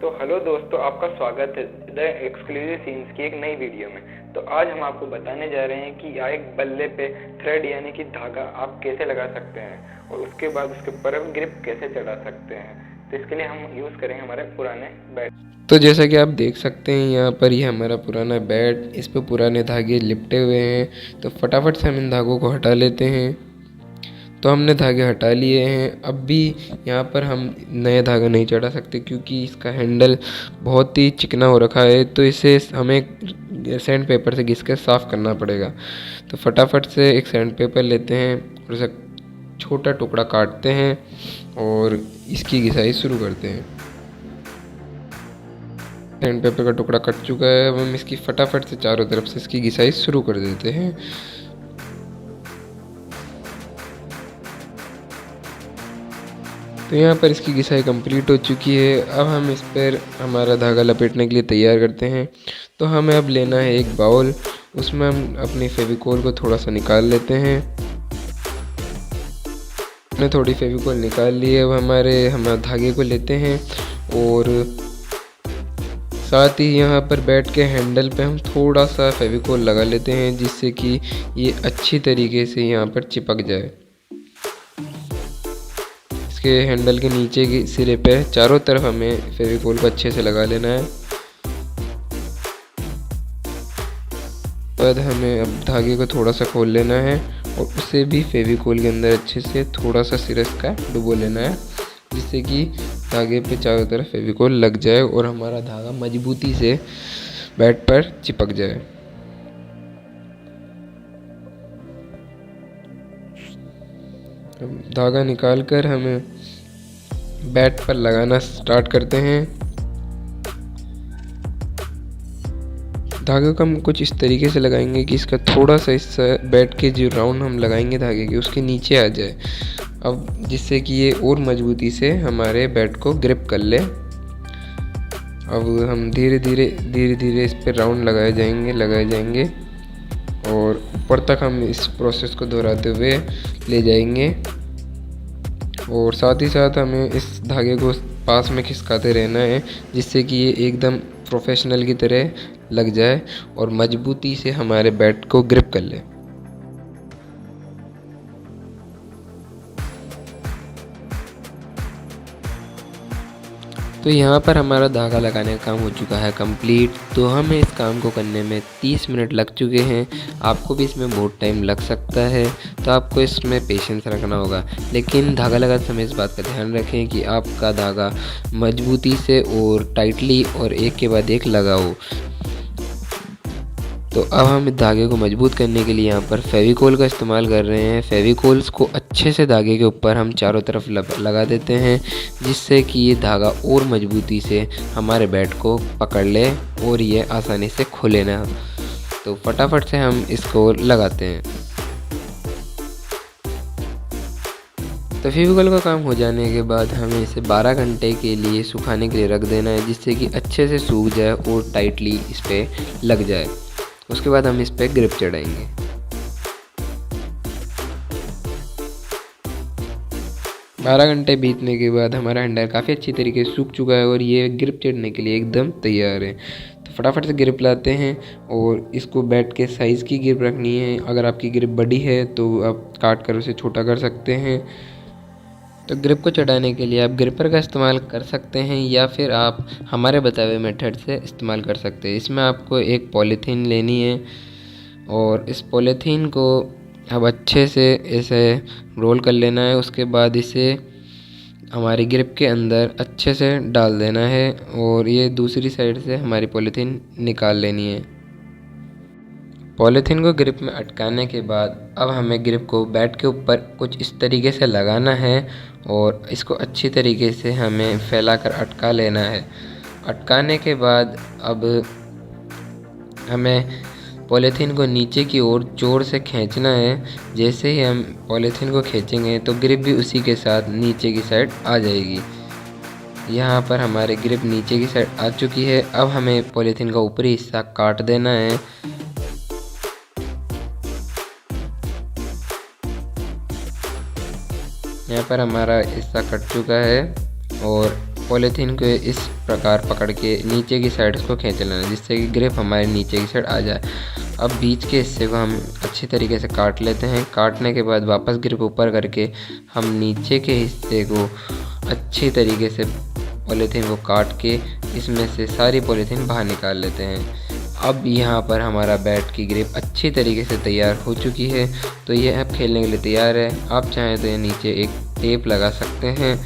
तो हेलो दोस्तों, आपका स्वागत है द एक्सक्लूसिव सीन्स की एक नई वीडियो में। तो आज हम आपको बताने जा रहे हैं कि एक बल्ले पे थ्रेड यानी कि धागा आप कैसे लगा सकते हैं और उसके बाद उसके ऊपर ग्रिप कैसे चढ़ा सकते हैं। तो इसके लिए हम यूज़ करेंगे हमारे पुराने बैट। तो जैसा कि आप देख सकते हैं यहाँ पर ये हमारा पुराना बैट, इस पर पुराने धागे लिपटे हुए हैं। तो फटाफट से हम इन धागों को हटा लेते हैं। तो हमने धागे हटा लिए हैं। अब भी यहाँ पर हम नया धागा नहीं चढ़ा सकते क्योंकि इसका हैंडल बहुत ही चिकना हो रखा है। तो इसे हमें सैंड पेपर से घिस कर साफ़ करना पड़ेगा। तो फटाफट से एक सैंड पेपर लेते हैं और इसे छोटा टुकड़ा काटते हैं और इसकी घिसाई शुरू करते हैं। सैंड पेपर का टुकड़ा कट चुका है। अब हम इसकी फटाफट से चारों तरफ से इसकी घिसाई शुरू कर देते हैं। तो यहाँ पर इसकी घिसाई कंप्लीट हो चुकी है। अब हम इस पर हमारा धागा लपेटने के लिए तैयार करते हैं। तो हमें अब लेना है एक बाउल, उसमें हम अपनी फेविकोल को थोड़ा सा निकाल लेते हैं। हमने थोड़ी फेविकोल निकाल ली है। अब हमारे धागे को लेते हैं और साथ ही यहाँ पर बैट के हैंडल पे हम थोड़ा सा फेविकोल लगा लेते हैं जिससे कि ये अच्छी तरीके से यहाँ पर चिपक जाए। इसके हैंडल के नीचे के सिरे पे चारों तरफ हमें फेविकोल को अच्छे से लगा लेना है। बाद हमें अब धागे को थोड़ा सा खोल लेना है और उसे भी फेविकोल के अंदर अच्छे से थोड़ा सा सिरा इसका डुबो लेना है जिससे कि धागे पे चारों तरफ फेविकोल लग जाए और हमारा धागा मजबूती से बैट पर चिपक जाए। धागा निकालकर हमें बैट पर लगाना स्टार्ट करते हैं। धागे को हम कुछ इस तरीके से लगाएंगे कि इसका थोड़ा सा हिस्सा बैट के जो राउंड हम लगाएंगे धागे के उसके नीचे आ जाए। अब जिससे कि ये और मजबूती से हमारे बैट को ग्रिप कर ले। अब हम धीरे धीरे इस पर राउंड लगाए जाएंगे और ऊपर तक हम इस प्रोसेस को दोहराते हुए ले जाएंगे। और साथ ही साथ हमें इस धागे को पास में खिसकाते रहना है जिससे कि ये एकदम प्रोफेशनल की तरह लग जाए और मजबूती से हमारे बैट को ग्रिप कर ले। तो यहाँ पर हमारा धागा लगाने का काम हो चुका है कंप्लीट। तो हमें इस काम को करने में 30 मिनट लग चुके हैं। आपको भी इसमें बहुत टाइम लग सकता है, तो आपको इसमें पेशेंस रखना होगा। लेकिन धागा लगाते समय इस बात का ध्यान रखें कि आपका धागा मजबूती से और टाइटली और एक के बाद एक लगा हो। तो अब हम इस धागे को मजबूत करने के लिए यहाँ पर फेविकोल का इस्तेमाल कर रहे हैं। फेविकोल्स को अच्छे से धागे के ऊपर हम चारों तरफ लगा देते हैं जिससे कि ये धागा और मजबूती से हमारे बैट को पकड़ ले और ये आसानी से खुले ना। तो फटाफट से हम इसको लगाते हैं। तो फेविकोल का काम हो जाने के बाद हमें इसे 12 घंटे के लिए सुखाने के लिए रख देना है जिससे कि अच्छे से सूख जाए और टाइटली इस पर लग जाए। उसके बाद हम इस पर ग्रिप चढ़ाएंगे। बारह घंटे बीतने के बाद हमारा हैंडल काफ़ी अच्छी तरीके से सूख चुका है और ये ग्रिप चढ़ने के लिए एकदम तैयार है। तो फटाफट से ग्रिप लाते हैं और इसको बैट के साइज़ की ग्रिप रखनी है। अगर आपकी ग्रिप बड़ी है तो आप काट कर उसे छोटा कर सकते हैं। तो ग्रिप को चढ़ाने के लिए आप ग्रिपर का इस्तेमाल कर सकते हैं या फिर आप हमारे बताए हुए मेथड से इस्तेमाल कर सकते हैं। इसमें आपको एक पॉलीथीन लेनी है और इस पॉलीथीन को अब अच्छे से ऐसे रोल कर लेना है। उसके बाद इसे हमारी ग्रिप के अंदर अच्छे से डाल देना है और ये दूसरी साइड से हमारी पॉलीथीन निकाल लेनी है। पॉलीथीन को ग्रिप में अटकाने के बाद अब हमें ग्रिप को बैट के ऊपर कुछ इस तरीके से लगाना है और इसको अच्छी तरीके से हमें फैलाकर अटका लेना है। अटकाने के बाद अब हमें पॉलीथीन को नीचे की ओर जोर से खींचना है। जैसे ही हम पॉलीथीन को खींचेंगे तो ग्रिप भी उसी के साथ नीचे की साइड आ जाएगी। यहाँ पर हमारे ग्रिप नीचे की साइड आ चुकी है। अब हमें पॉलीथीन का ऊपरी हिस्सा काट देना है। यहाँ पर हमारा हिस्सा कट चुका है और पॉलीथीन को इस प्रकार पकड़ के नीचे की साइड उसको खींच लेना है, जिससे कि ग्रिप हमारे नीचे की साइड आ जाए। अब बीच के हिस्से को हम अच्छी तरीके से काट लेते हैं। काटने के बाद वापस ग्रिप ऊपर करके हम नीचे के हिस्से को अच्छी तरीके से पॉलीथीन को काट के इसमें से सारी पॉलीथीन बाहर निकाल लेते हैं। अब यहाँ पर हमारा बैट की ग्रिप अच्छी तरीके से तैयार हो चुकी है, तो ये अब खेलने के लिए तैयार है। आप चाहें तो ये नीचे एक टेप लगा सकते हैं।